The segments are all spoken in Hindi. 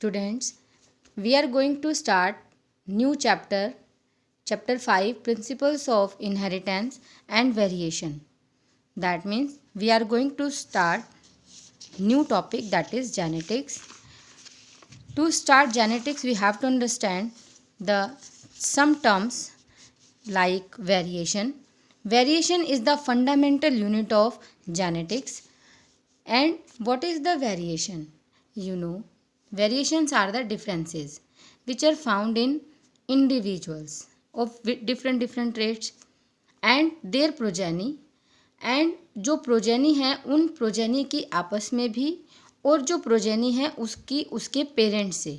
Students, we are going to start new chapter 5, Principles of Inheritance and Variation. That means we are going to start new topic, that is genetics. To start genetics, we have to understand some terms like variation. Variation is the fundamental unit of genetics. And what is the variation? Variations are the differences which are found in individuals of different traits and their progeny, and जो प्रोजेनी है उन प्रोजेनी की आपस में भी, और जो प्रोजेनी है उसके पेरेंट्स से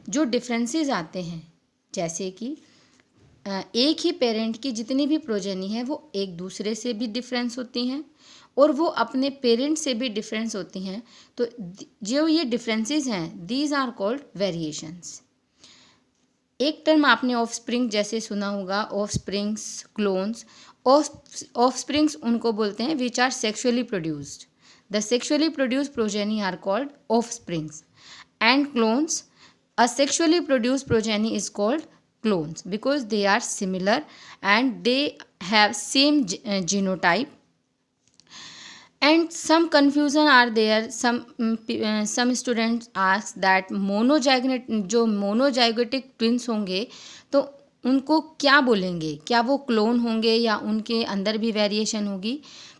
जो डिफरेंसेस आते हैं, जैसे कि एक ही पेरेंट की जितनी भी प्रोजेनी है वो एक दूसरे से भी डिफरेंस होती हैं और वो अपने पेरेंट्स से भी डिफरेंस होती हैं। तो जो ये डिफरेंसेस हैं, दीज आर कॉल्ड वेरिएशंस। एक टर्म आपने ऑफस्प्रिंग जैसे सुना होगा, ऑफस्प्रिंग्स, क्लोन्स। ऑफस्प्रिंग्स उनको बोलते हैं which are sexually produced. The sexually produced progeny are called offsprings, and clones, asexually produced progeny is called clones because they are similar and they have same genotype. And some confusion are there. Some students ask that जो monozygotic twins होंगे तो उनको क्या बोलेंगे, क्या वो क्लोन होंगे या उनके अंदर भी वेरिएशन होगी?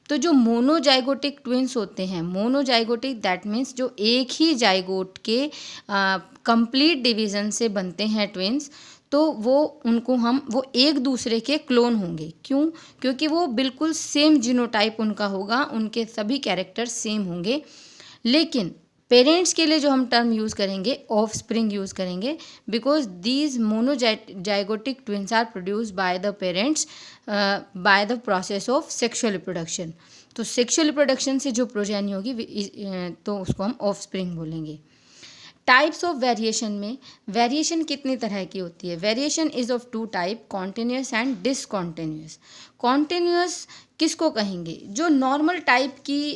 तो जो मोनोजाइगोटिक ट्विंस होते हैं, मोनोजाइगोटिक दैट मीन्स जो एक ही जाइगोट के कंप्लीट डिवीज़न से बनते हैं ट्विंस, तो वो एक दूसरे के क्लोन होंगे। क्यों? क्योंकि वो बिल्कुल सेम जीनोटाइप उनका होगा, उनके सभी कैरेक्टर सेम होंगे। लेकिन पेरेंट्स के लिए जो हम टर्म यूज़ करेंगे, ऑफस्प्रिंग यूज़ करेंगे, because these monozygotic twins are produced by the parents by the process of sexual reproduction. तो सेक्सुअल रिप्रोडक्शन से जो प्रोजेनी होगी तो उसको हम ऑफस्प्रिंग बोलेंगे। टाइप्स ऑफ वेरिएशन में वेरिएशन कितनी तरह की होती है? Variation is of two type, continuous and discontinuous. Continuous किसको कहेंगे? जो नॉर्मल टाइप की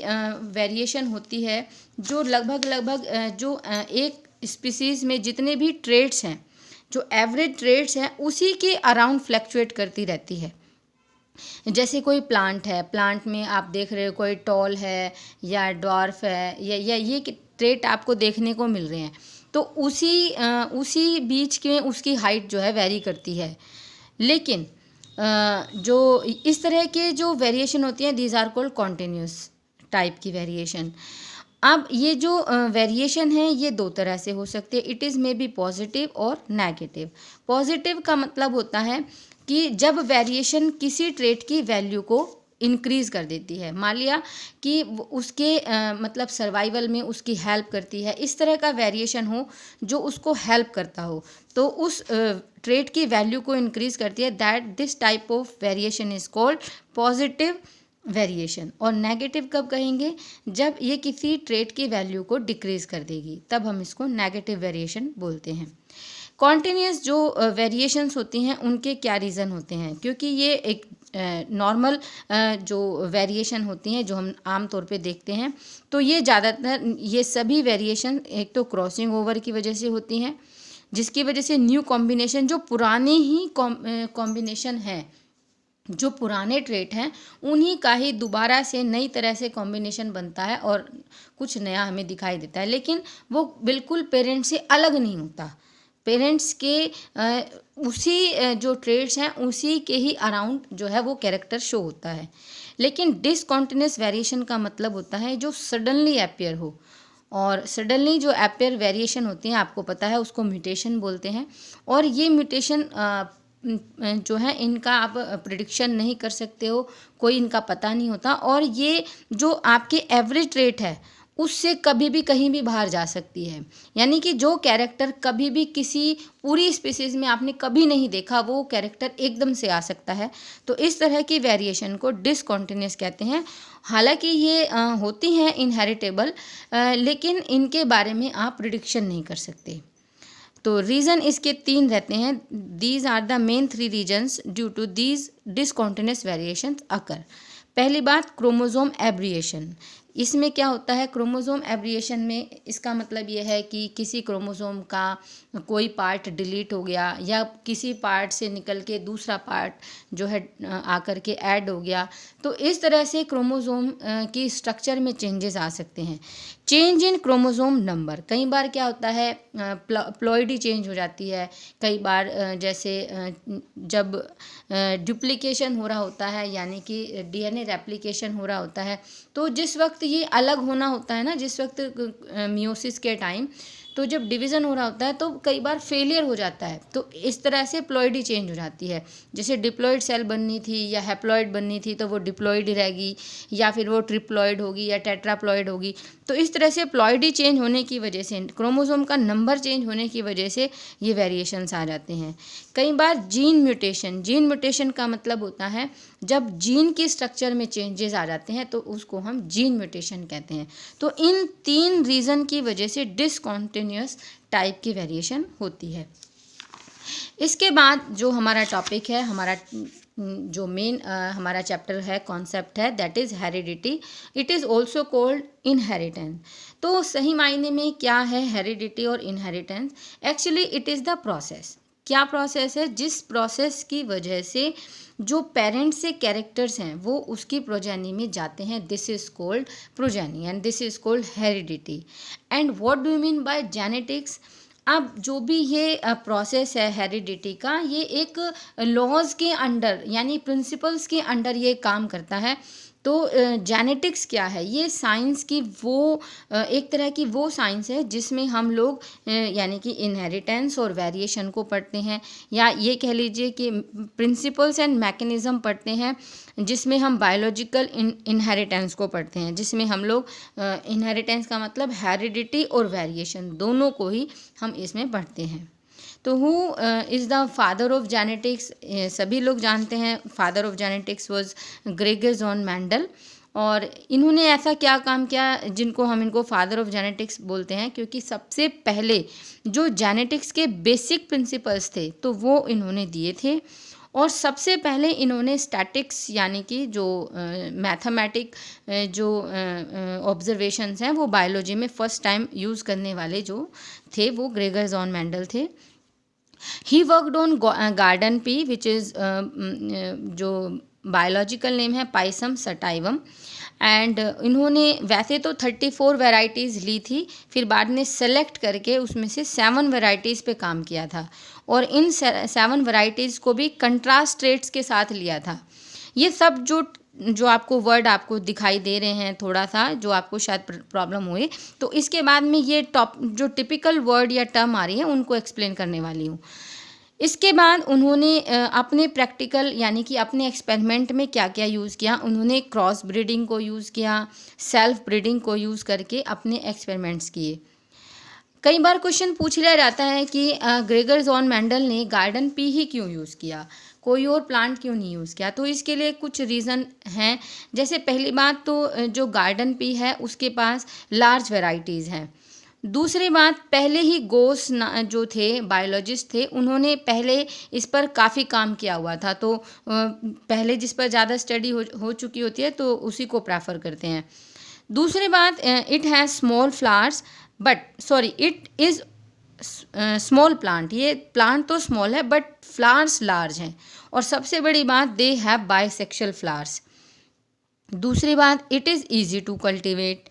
वेरिएशन होती है, जो लगभग जो एक स्पीसीज़ में जितने भी ट्रेट्स हैं, जो एवरेज ट्रेट्स हैं, उसी के अराउंड फ्लैक्चुएट करती रहती है। जैसे कोई प्लांट है, प्लांट में आप देख रहे हो कोई टॉल है या डॉर्फ है या ये ट्रेट आपको देखने को मिल रहे हैं, तो उसी बीच के उसकी हाइट जो है वेरी करती है। लेकिन जो इस तरह के जो वेरिएशन होती हैं, these are called continuous type की वेरिएशन। अब ये जो वेरिएशन है ये दो तरह से हो सकते हैं। It is may be positive और नेगेटिव। पॉजिटिव का मतलब होता है कि जब वेरिएशन किसी ट्रेट की वैल्यू को इंक्रीज़ कर देती है, मान लिया कि उसके मतलब सर्वाइवल में उसकी हेल्प करती है, इस तरह का वेरिएशन हो जो उसको हेल्प करता हो, तो उस ट्रेट की वैल्यू को इंक्रीज़ करती है, that this type of variation is called positive variation. और नेगेटिव कब कहेंगे? जब ये किसी ट्रेट की वैल्यू को डिक्रीज़ कर देगी, तब हम इसको नेगेटिव वेरिएशन बोलते हैं। कॉन्टिन्यूस जो वेरिएशंस होती हैं उनके क्या रीज़न होते हैं? क्योंकि ये एक नॉर्मल जो वेरिएशन होती हैं जो हम आम तौर पे देखते हैं, तो ये ज़्यादातर ये सभी वेरिएशन एक तो क्रॉसिंग ओवर की वजह से होती हैं, जिसकी वजह से न्यू कॉम्बिनेशन, जो पुराने ही कॉम्बिनेशन है, जो पुराने ट्रेट हैं उन्हीं का ही दोबारा से नई तरह से कॉम्बिनेशन बनता है और कुछ नया हमें दिखाई देता है, लेकिन वो बिल्कुल पेरेंट्स से अलग नहीं होता। पेरेंट्स के उसी जो ट्रेड्स हैं उसी के ही अराउंड जो है वो कैरेक्टर शो होता है। लेकिन डिसकॉन्टिन्यूस वेरिएशन का मतलब होता है जो सडनली अपेयर हो, और सडनली जो अपेयर वेरिएशन होती हैं आपको पता है उसको म्यूटेशन बोलते हैं। और ये म्यूटेशन जो है इनका आप प्रिडिक्शन नहीं कर सकते हो, कोई इनका पता नहीं होता, और ये जो आपके एवरेज ट्रेट है उससे कभी भी कहीं भी बाहर जा सकती है। यानी कि जो कैरेक्टर कभी भी किसी पूरी स्पीसीज़ में आपने कभी नहीं देखा, वो कैरेक्टर एकदम से आ सकता है। तो इस तरह की वेरिएशन को डिसकॉन्टिन्यूस कहते हैं। हालांकि ये होती हैं इनहेरिटेबल, लेकिन इनके बारे में आप प्रिडिक्शन नहीं कर सकते। तो रीज़न इसके 3 रहते हैं। These are the main 3 reasons due to these discontinuous variations occur. पहली बात, क्रोमोसोम एब्रिएशन। इसमें क्या होता है, क्रोमोसोम एब्रिएशन में इसका मतलब ये है कि किसी क्रोमोसोम का कोई पार्ट डिलीट हो गया या किसी पार्ट से निकल के दूसरा पार्ट जो है आकर के ऐड हो गया। तो इस तरह से क्रोमोसोम की स्ट्रक्चर में चेंजेस आ सकते हैं। चेंज इन क्रोमोसोम नंबर, कई बार क्या होता है प्लॉइडी चेंज हो जाती है। कई बार जैसे जब डुप्लीकेशन हो रहा होता है यानी कि डीएनए रेप्लिकेशन हो रहा होता है, तो जिस वक्त ये अलग होना होता है ना, जिस वक्त मियोसिस के टाइम, तो जब डिवीज़न हो रहा होता है तो कई बार फेलियर हो जाता है। तो इस तरह से प्लॉइडी चेंज हो जाती है। जैसे डिप्लॉइड सेल बननी थी या हैप्लॉइड बननी थी तो वो डिप्लॉइड ही रहेगी, या फिर वो ट्रिप्लॉइड होगी या टेट्राप्लॉइड होगी। तो इस तरह से प्लॉइडी चेंज होने की वजह से, क्रोमोसोम का नंबर चेंज होने की वजह से ये वेरिएशंस आ जाते हैं। कई बार जीन म्यूटेशन का मतलब होता है जब जीन की स्ट्रक्चर में चेंजेस आ जाते हैं तो उसको हम जीन म्यूटेशन कहते हैं। तो इन 3 रीज़न की वजह से डिसकॉन्टिन्यूअस टाइप की वेरिएशन होती है। इसके बाद जो हमारा टॉपिक है, हमारा जो मेन हमारा चैप्टर है, कॉन्सेप्ट है, that is heredity. It is also called inheritance. तो सही मायने में क्या है हेरिडिटी और inheritance? Actually it is the process. क्या प्रोसेस है? जिस प्रोसेस की वजह से जो पेरेंट्स से कैरेक्टर्स हैं वो उसकी प्रोजेनी में जाते हैं, this is called progeny and this is called heredity. And what do you mean by genetics? अब जो भी ये प्रोसेस है हेरिडिटी का, ये एक लॉज के अंडर यानी प्रिंसिपल्स के अंडर ये काम करता है। तो जेनेटिक्स क्या है? ये साइंस की वो एक तरह की वो साइंस है जिसमें हम लोग यानी कि इनहेरिटेंस और वेरिएशन को पढ़ते हैं, या ये कह लीजिए कि प्रिंसिपल्स एंड मैकेनिज़्म पढ़ते हैं, जिसमें हम बायोलॉजिकल इनहेरिटेंस को पढ़ते हैं, जिसमें हम लोग इनहेरिटेंस का मतलब हेरिडिटी और वेरिएशन दोनों को ही हम इसमें पढ़ते हैं। तो who is the father of genetics? सभी लोग जानते हैं father of genetics was Gregor John Mendel. और इन्होंने ऐसा क्या काम किया जिनको हम इनको फादर ऑफ जेनेटिक्स बोलते हैं? क्योंकि सबसे पहले जो जेनेटिक्स के बेसिक प्रिंसिपल्स थे तो वो इन्होंने दिए थे। और सबसे पहले इन्होंने स्टैटिक्स यानी कि जो मैथमेटिक जो ऑब्जर्वेशंस हैं वो बायोलॉजी में फ़र्स्ट टाइम यूज़ करने वाले जो थे वो ग्रेगर जॉन मेंडल थे। He worked on garden P which is जो बायोलॉजिकल नेम है पाइसम सटाइवम। एंड इन्होंने वैसे तो 34 वैरायटीज़ ली थी, फिर बाद में सेलेक्ट करके उसमें से 7 वैरायटीज़ पे काम किया था। और इन 7 वैरायटीज़ को भी कंट्रास्ट ट्रेट्स के साथ लिया था। ये सब जो आपको वर्ड आपको दिखाई दे रहे हैं थोड़ा सा, जो आपको शायद प्रॉब्लम हुए, तो इसके बाद में ये जो टिपिकल वर्ड या टर्म आ रही है उनको एक्सप्लेन करने वाली हूँ। इसके बाद उन्होंने अपने प्रैक्टिकल यानी कि अपने एक्सपेरिमेंट में क्या क्या यूज़ किया? उन्होंने क्रॉस ब्रीडिंग को यूज़ किया, सेल्फ ब्रीडिंग को यूज़ करके अपने एक्सपेरिमेंट्स किए। कई बार क्वेश्चन पूछ लिया जाता है कि ग्रेगर जॉन मेंडल ने गार्डन पी ही क्यों यूज़ किया, कोई और प्लांट क्यों नहीं यूज़ किया? तो इसके लिए कुछ रीज़न हैं। जैसे पहली बात तो जो गार्डन पी है उसके पास लार्ज वैरायटीज़ हैं। दूसरी बात, पहले ही गोस जो थे बायोलॉजिस्ट थे, उन्होंने पहले इस पर काफ़ी काम किया हुआ था। तो पहले जिस पर ज़्यादा स्टडी हो चुकी होती है तो उसी को प्रेफर करते हैं। दूसरी बात, it has small flowers it is small plant. ये प्लांट तो स्मॉल है बट फ्लावर्स लार्ज हैं। और सबसे बड़ी बात, दे हैव बाइसेक्शुअल फ्लावर्स। दूसरी बात, it is easy to cultivate,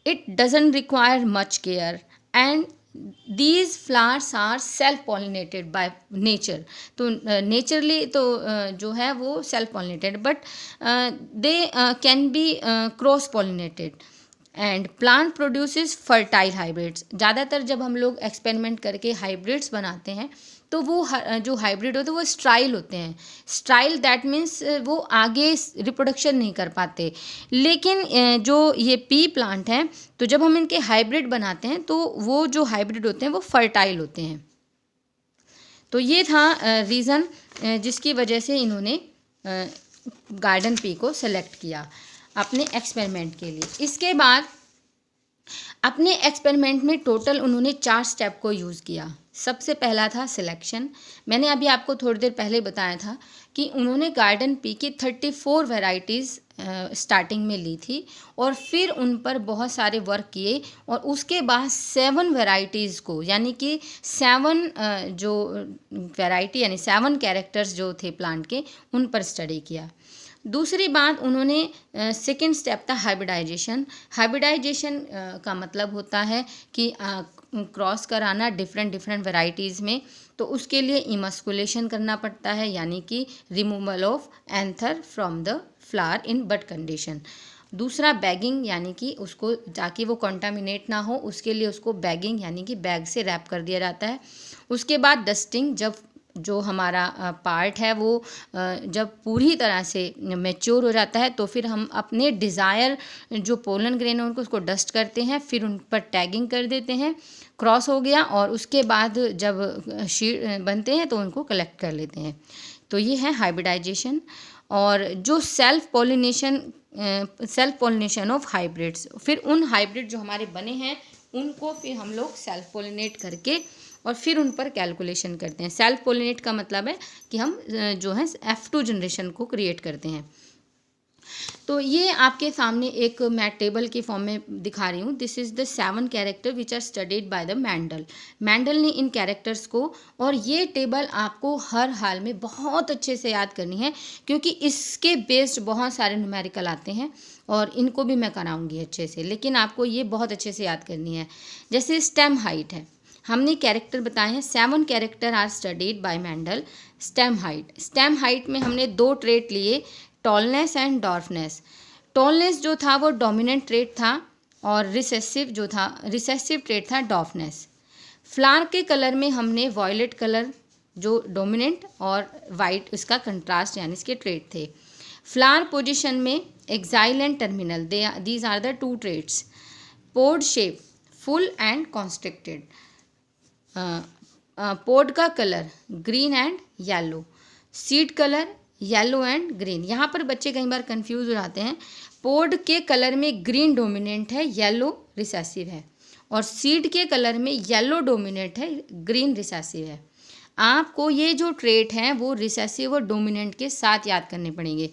it doesn't require much care and these flowers are self pollinated by nature। तो नेचरली तो जो है वो self pollinated, but they can be cross pollinated and plant produces fertile hybrids. ज़्यादातर जब हम लोग एक्सपेरिमेंट करके हाइब्रिड्स बनाते हैं तो वो जो हाइब्रिड होते हैं वो स्ट्राइल होते हैं। स्ट्राइल दैट मीन्स वो आगे रिप्रोडक्शन नहीं कर पाते। लेकिन जो ये पी प्लांट हैं तो जब हम इनके हाइब्रिड बनाते हैं तो वो जो हाइब्रिड होते हैं वो फर्टाइल होते हैं। तो ये था रीज़न जिसकी वजह से इन्होंने गार्डन पी को सेलेक्ट किया अपने एक्सपेरिमेंट के लिए। इसके बाद अपने एक्सपेरिमेंट में टोटल उन्होंने 4 स्टेप को यूज़ किया। सबसे पहला था सिलेक्शन। मैंने अभी आपको थोड़ी देर पहले बताया था कि उन्होंने गार्डन पी की 34 वैरायटीज़ स्टार्टिंग में ली थी और फिर उन पर बहुत सारे वर्क किए और उसके बाद 7 वैरायटीज़ को, यानी कि 7 जो वैरायटी यानी 7 कैरेक्टर्स जो थे प्लांट के, उन पर स्टडी किया। दूसरी बात उन्होंने सेकंड स्टेप था हाइब्रिडाइजेशन। हाइब्रिडाइजेशन का मतलब होता है कि क्रॉस कराना डिफरेंट वैरायटीज़ में, तो उसके लिए इमस्कुलेशन करना पड़ता है, यानी कि removal of anther from the flower in bud condition. दूसरा बैगिंग, यानी कि उसको ताकि वो कंटामिनेट ना हो उसके लिए उसको बैगिंग यानी कि बैग से रैप कर दिया जाता है। उसके बाद डस्टिंग, जब जो हमारा पार्ट है वो जब पूरी तरह से मैच्योर हो जाता है तो फिर हम अपने डिज़ायर जो पोलन ग्रेन है उनको उसको डस्ट करते हैं, फिर उन पर टैगिंग कर देते हैं, क्रॉस हो गया, और उसके बाद जब शीट बनते हैं तो उनको कलेक्ट कर लेते हैं। तो ये है हाइब्रिडाइजेशन। और जो सेल्फ पोलिनेशन ऑफ हाइब्रिड्स, फिर उन हाइब्रिड जो हमारे बने हैं उनको फिर हम लोग सेल्फ पोलिनेट करके और फिर उन पर कैलकुलेशन करते हैं। सेल्फ पोलिनेट का मतलब है कि हम जो है F2 जनरेशन को क्रिएट करते हैं। तो ये आपके सामने एक मैं टेबल के फॉर्म में दिखा रही हूँ। This is the 7 character which are studied by the Mendel. Mendel ने इन कैरेक्टर्स को, और ये टेबल आपको हर हाल में बहुत अच्छे से याद करनी है क्योंकि इसके बेस्ड बहुत सारे न्यूमेरिकल आते हैं और इनको भी मैं कराऊंगी अच्छे से, लेकिन आपको ये बहुत अच्छे से याद करनी है। जैसे स्टेम हाइट है, हमने कैरेक्टर बताए हैं, 7 character are studied by Mendel. Stem height में हमने 2 ट्रेट लिए, टॉलनेस एंड डॉर्फनेस। टॉलनेस जो था वो डोमिनेंट ट्रेट था और रिसेसिव ट्रेट था डॉर्फनेस। फ्लावर के कलर में हमने वॉयलेट कलर जो डोमिनेंट और वाइट इसका कंट्रास्ट यानी इसके ट्रेट थे। फ्लावर पोजीशन में axial and terminal, these are the 2 traits. Pod shape, full and constricted. Pod का colour green and yellow. Seed colour yellow and green. यहाँ पर बच्चे कई बार कंफ्यूज हो जाते हैं। पोड के कलर में ग्रीन डोमिनेंट है, येलो रिसेसिव है, और सीड के कलर में येलो डोमिनेंट है, ग्रीन रिसेसिव है। आपको ये जो ट्रेट हैं वो रिसेसिव और डोमिनेंट के साथ याद करने पड़ेंगे।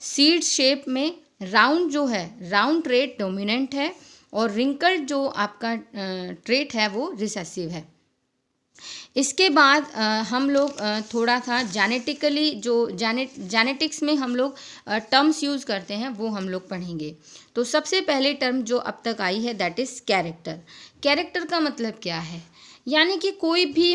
सीड शेप में राउंड जो है, राउंड ट्रेट डोमिनेंट है और रिंकल्ड जो आपका ट्रेट है वो रिसेसिव है। इसके बाद हम लोग थोड़ा सा जेनेटिकली जो जेनेटिक्स में हम लोग टर्म्स यूज़ करते हैं वो हम लोग पढ़ेंगे। तो सबसे पहले टर्म जो अब तक आई है दैट इज़ कैरेक्टर। कैरेक्टर का मतलब क्या है, यानी कि कोई भी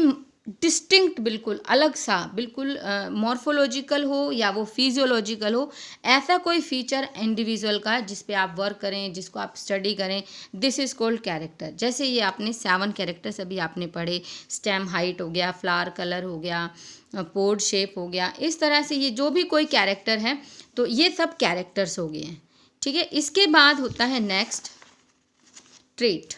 डिस्टिंक्ट, बिल्कुल अलग सा, बिल्कुल मॉर्फोलॉजिकल हो या वो फिजियोलॉजिकल हो, ऐसा कोई फीचर इंडिविजुअल का जिस पे आप वर्क करें, जिसको आप स्टडी करें, दिस इज़ कॉल्ड कैरेक्टर। जैसे ये आपने 7 कैरेक्टर्स अभी आपने पढ़े, स्टेम हाइट हो गया, फ्लावर कलर हो गया, पोड शेप हो गया, इस तरह से ये जो भी कोई कैरेक्टर है तो ये सब कैरेक्टर्स हो गए हैं, ठीक है। इसके बाद होता है नेक्स्ट ट्रेट।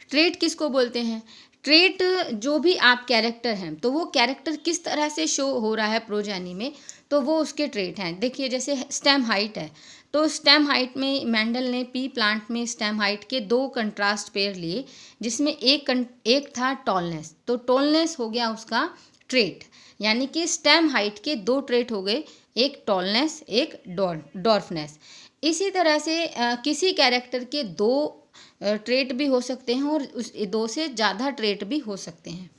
ट्रेट किसको बोलते हैं? ट्रेट जो भी आप कैरेक्टर हैं तो वो कैरेक्टर किस तरह से शो हो रहा है प्रोजेनी में, तो वो उसके ट्रेट हैं। देखिए जैसे स्टेम हाइट है तो स्टेम हाइट में मैंडल ने पी प्लांट में स्टेम हाइट के 2 कंट्रास्ट पेयर लिए, जिसमें एक था टॉलनेस, तो टॉलनेस हो गया उसका ट्रेट, यानी कि स्टेम हाइट के 2 ट्रेट हो गए, एक टॉलनेस एक डॉर्फनेस। इसी तरह से किसी कैरेक्टर के 2 ट्रेट भी हो सकते हैं और उस 2 से ज़्यादा ट्रेट भी हो सकते हैं।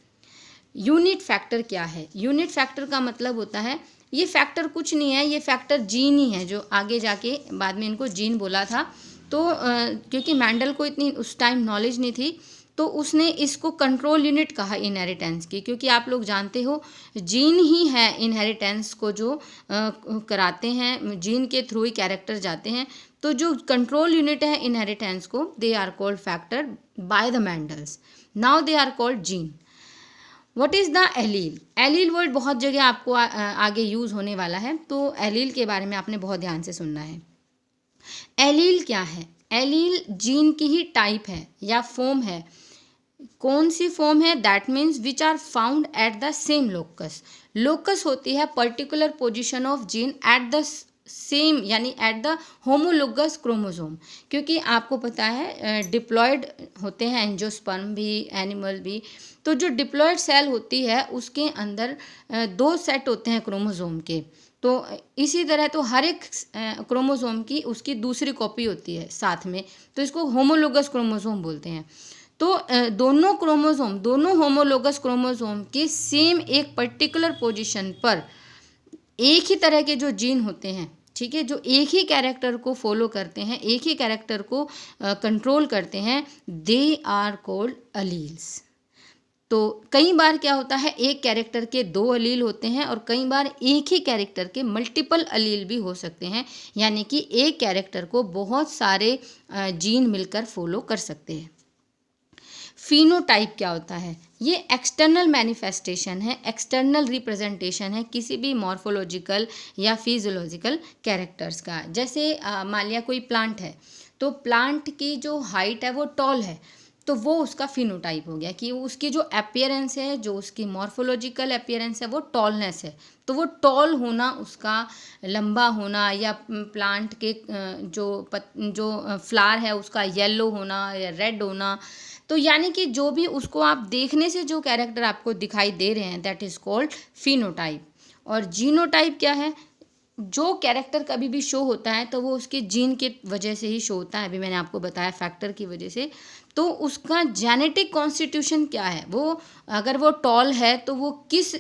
यूनिट फैक्टर क्या है? यूनिट फैक्टर का मतलब होता है, ये फैक्टर कुछ नहीं है, ये फैक्टर जीन ही है, जो आगे जाके बाद में इनको जीन बोला था। तो क्योंकि मैंडल को इतनी उस टाइम नॉलेज नहीं थी तो उसने इसको कंट्रोल यूनिट कहा इनहेरिटेंस की, क्योंकि आप लोग जानते हो जीन ही है इनहेरिटेंस को जो कराते हैं, जीन के थ्रू ही कैरेक्टर जाते हैं। तो जो कंट्रोल यूनिट है इनहेरिटेंस को, they are called factor by the Mendels, now they are called gene. What is the allele? Allele word बहुत जगह आपको आगे यूज़ होने वाला है, तो एलील के बारे में आपने बहुत ध्यान से सुनना है। एलील क्या है? एलील जीन की ही टाइप है या फॉर्म है। कौन सी फॉर्म है? That means which are found at the same locus. Locus होती है particular position of gene at the same, यानी एट द होमोलोगस क्रोमोसोम। क्योंकि आपको पता है डिप्लॉयड होते हैं एंजियोस्पर्म भी, एनिमल भी, तो जो डिप्लॉयड सेल होती है उसके अंदर 2 सेट होते हैं क्रोमोसोम के, तो इसी तरह तो हर एक क्रोमोसोम की उसकी दूसरी कॉपी होती है साथ में, तो इसको होमोलोगस क्रोमोसोम बोलते हैं। तो दोनों होमोलोगस क्रोमोसोम के सेम एक पर्टिकुलर पोजीशन पर एक ही तरह के जो जीन होते हैं, ठीक है, जो एक ही कैरेक्टर को फॉलो करते हैं, एक ही कैरेक्टर को कंट्रोल करते हैं, दे आर कॉल्ड अलील्स। तो कई बार क्या होता है, एक कैरेक्टर के 2 अलील होते हैं और कई बार एक ही कैरेक्टर के मल्टीपल अलील भी हो सकते हैं, यानी कि एक कैरेक्टर को बहुत सारे जीन मिलकर फॉलो कर सकते हैं। फिनोटाइप क्या होता है? ये एक्सटर्नल मैनिफेस्टेशन है, एक्सटर्नल रिप्रेजेंटेशन है किसी भी मॉर्फोलॉजिकल या फिजियोलॉजिकल कैरेक्टर्स का। जैसे मान लिया कोई प्लांट है, तो प्लांट की जो हाइट है वो टॉल है, तो वो उसका फिनोटाइप हो गया कि उसकी जो अपीयरेंस है, जो उसकी मॉर्फोलॉजिकल अपीयरेंस है वो टॉलनेस है। तो वो टॉल होना, उसका लंबा होना, या प्लांट के जो फ्लावर है उसका येलो होना या रेड होना, तो यानी कि जो भी उसको आप देखने से जो कैरेक्टर आपको दिखाई दे रहे हैं, दैट इज़ कॉल्ड फिनोटाइप। और जीनोटाइप क्या है? जो कैरेक्टर कभी भी शो होता है तो वो उसके जीन के वजह से ही शो होता है, अभी मैंने आपको बताया फैक्टर की वजह से। तो उसका जेनेटिक कॉन्स्टिट्यूशन क्या है, वो अगर वो टॉल है तो वो किस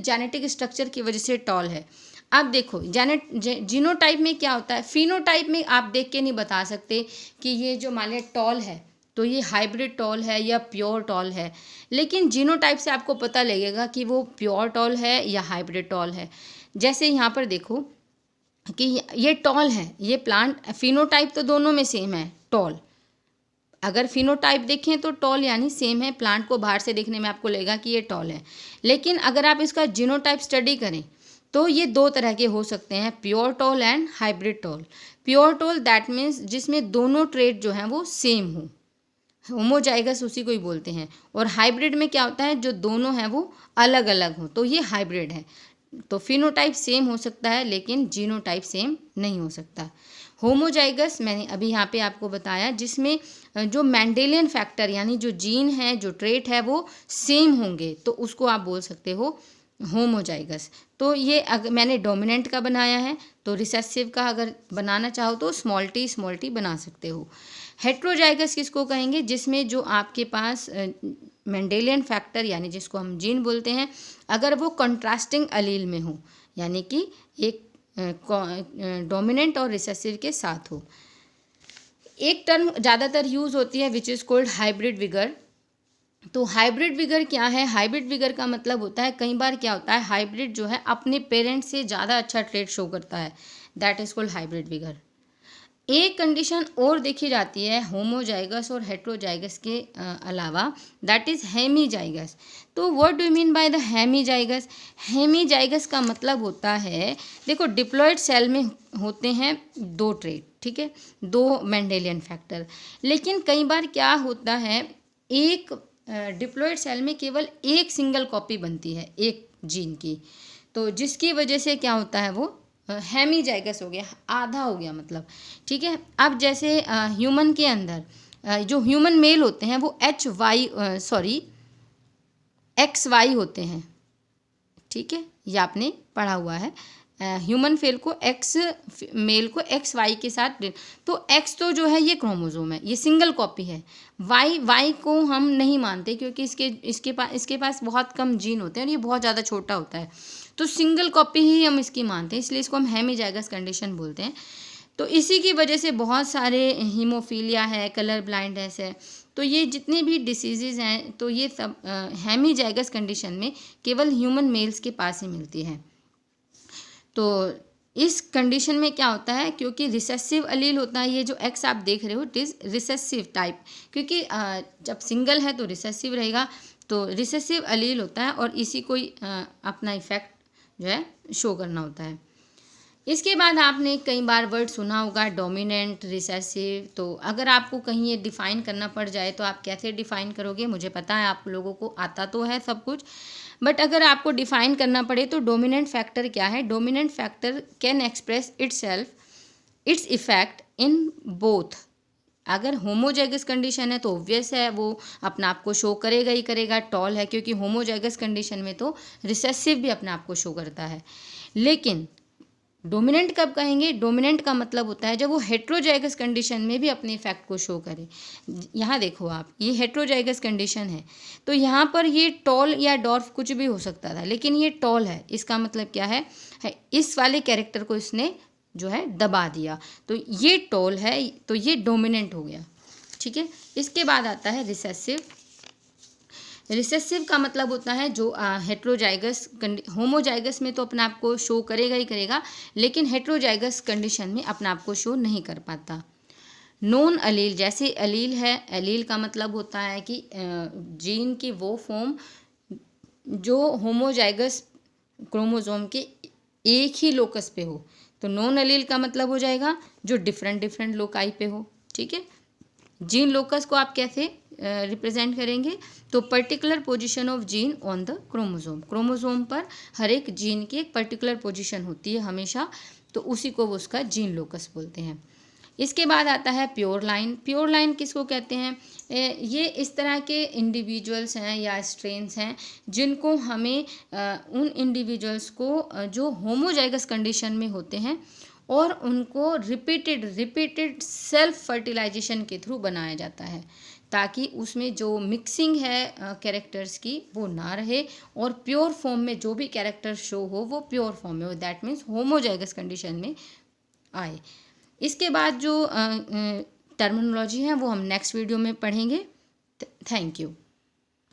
जेनेटिक स्ट्रक्चर की वजह से टॉल है। अब देखो जीनोटाइप में क्या होता है, फिनोटाइप में आप देख के नहीं बता सकते कि ये जो मान लिया टॉल है तो ये हाइब्रिड टॉल है या प्योर टॉल है, लेकिन जीनोटाइप से आपको पता लगेगा कि वो प्योर टॉल है या हाइब्रिड टॉल है। जैसे यहाँ पर देखो कि ये टॉल है, ये प्लांट, फिनोटाइप तो दोनों में सेम है, टॉल। अगर फिनोटाइप देखें तो टॉल यानी सेम है, प्लांट को बाहर से देखने में आपको लगेगा कि ये टॉल है, लेकिन अगर आप इसका जीनोटाइप स्टडी करें तो ये 2 तरह के हो सकते हैं, pure tall and hybrid tall. Pure tall that means जिसमें दोनों ट्रेट जो हैं वो सेम हो, होमोजाइगस उसी को ही बोलते हैं। और हाइब्रिड में क्या होता है, जो दोनों हैं वो अलग अलग हो, तो ये हाइब्रिड है। तो फिनोटाइप सेम हो सकता है लेकिन जीनोटाइप सेम नहीं हो सकता। होमोजाइगस मैंने अभी यहाँ पे आपको बताया, जिसमें जो मेंडेलियन फैक्टर यानी जो जीन है, जो ट्रेट है वो सेम होंगे, तो उसको आप बोल सकते हो होमोजाइगस। तो ये अगर मैंने डोमिनेंट का बनाया है, तो रिसेसिव का अगर बनाना चाहो तो स्मॉल टी बना सकते हो। हेट्रोजाइगस किसको कहेंगे? जिसमें जो आपके पास मेंडेलियन फैक्टर यानी जिसको हम जीन बोलते हैं, अगर वो कंट्रास्टिंग अलील में हो, यानी कि एक डोमिनेंट और रिसेसिव के साथ हो। एक टर्म ज़्यादातर यूज़ होती है which is called hybrid vigour. तो हाइब्रिड विगर क्या है? हाइब्रिड विगर का मतलब होता है, कई बार क्या होता है, हाइब्रिड जो है अपने पेरेंट्स से ज़्यादा अच्छा ट्रेट शो करता है, that is called hybrid vigour. एक कंडीशन और देखी जाती है होमोजाइगस और हेट्रोजाइगस के अलावा, दैट इज़ हेमीजाइगस। तो what do you mean by the hemizygous? Hemizygous का मतलब होता है, देखो डिप्लॉयड सेल में होते हैं 2 ट्रेट, ठीक है, 2 मेंडेलियन फैक्टर, लेकिन कई बार क्या होता है, एक डिप्लॉयड सेल में केवल एक सिंगल कॉपी बनती है एक जीन की, तो जिसकी वजह से क्या होता है, वो हेमीजाइगस हो गया, आधा हो गया मतलब, ठीक है। अब जैसे ह्यूमन के अंदर जो ह्यूमन मेल होते हैं वो XY होते हैं, ठीक है, ये आपने पढ़ा हुआ है। ह्यूमन मेल को XY के साथ, तो X तो जो है ये क्रोमोसोम है, ये सिंगल कॉपी है। Y को हम नहीं मानते क्योंकि इसके पास बहुत कम जीन होते हैं और ये बहुत ज़्यादा छोटा होता है, तो सिंगल कॉपी ही हम इसकी मानते हैं, इसलिए इसको हम हेमीजाइगस कंडीशन बोलते हैं। तो इसी की वजह से बहुत सारे हीमोफीलिया है, कलर ब्लाइंडनेस है, तो ये जितने भी डिसीज़ हैं तो ये सब हेमीजाइगस कंडीशन में केवल ह्यूमन मेल्स के पास ही मिलती है। तो इस कंडीशन में क्या होता है, क्योंकि रिसेसिव अलील होता है, ये जो X आप देख रहे हो इट इज़ रिसेसिव टाइप, क्योंकि जब सिंगल है तो रिसेसिव रहेगा, तो रिसेसिव अलील होता है और इसी को अपना इफेक्ट जो है शो करना होता है। इसके बाद आपने कई बार वर्ड सुना होगा डोमिनेंट, रिसेसिव। तो अगर आपको कहीं ये डिफ़ाइन करना पड़ जाए तो आप कैसे डिफ़ाइन करोगे? मुझे पता है आप लोगों को आता तो है सब कुछ, बट अगर आपको डिफ़ाइन करना पड़े तो डोमिनेंट फैक्टर क्या है? Dominant factor can express it's effect in both, अगर होमोजाइगस कंडीशन है तो ऑब्वियस है वो अपने आप को शो करेगा ही करेगा, टॉल है, क्योंकि होमोजाइगस कंडीशन में तो रिसेसिव भी अपने आप को शो करता है। लेकिन डोमिनेंट कब कहेंगे? डोमिनेंट का मतलब होता है जब वो हेट्रोजाइगस कंडीशन में भी अपने इफेक्ट को शो करे। यहाँ देखो आप, ये हेट्रोजाइगस कंडीशन है तो यहाँ पर ये टॉल या डॉर्फ कुछ भी हो सकता था, लेकिन ये टॉल है, इसका मतलब क्या है इस वाले कैरेक्टर को इसने जो है दबा दिया, तो ये टॉल है, तो ये डोमिनेंट हो गया। ठीक है, इसके बाद आता है रिसेसिव। रिसेसिव का मतलब होता है जो हेट्रोजाइगस होमोजाइगस में तो अपने आप को शो करेगा ही करेगा, लेकिन हेट्रोजाइगस कंडीशन में अपने आप को शो नहीं कर पाता। नॉन अलील, जैसे अलील है, अलील का मतलब होता है कि जीन की वो फॉर्म जो होमोजाइगस क्रोमोसोम के एक ही लोकस पे हो, तो नॉन अलील का मतलब हो जाएगा जो डिफरेंट डिफरेंट लोकाई पे हो। ठीक है, जीन लोकस को आप कैसे रिप्रेजेंट करेंगे? तो particular position of gene on the chromosome, chromosome पर हर एक जीन की एक पर्टिकुलर पोजीशन होती है हमेशा, तो उसी को वो उसका जीन लोकस बोलते हैं। इसके बाद आता है प्योर लाइन। प्योर लाइन किसको कहते हैं? ये इस तरह के इंडिविजुअल्स हैं या स्ट्रेन्स हैं जिनको हमें उन इंडिविजुअल्स को जो होमोजाइगस कंडीशन में होते हैं और उनको रिपीटेड सेल्फ फर्टिलाइजेशन के थ्रू बनाया जाता है, ताकि उसमें जो मिक्सिंग है कैरेक्टर्स की वो ना रहे और प्योर फॉर्म में जो भी कैरेक्टर शो हो वो प्योर फॉर्म में हो, दैट मीन्स होमोजाइगस कंडीशन में आए। इसके बाद जो टर्मिनोलॉजी है वो हम नेक्स्ट वीडियो में पढ़ेंगे। Thank you.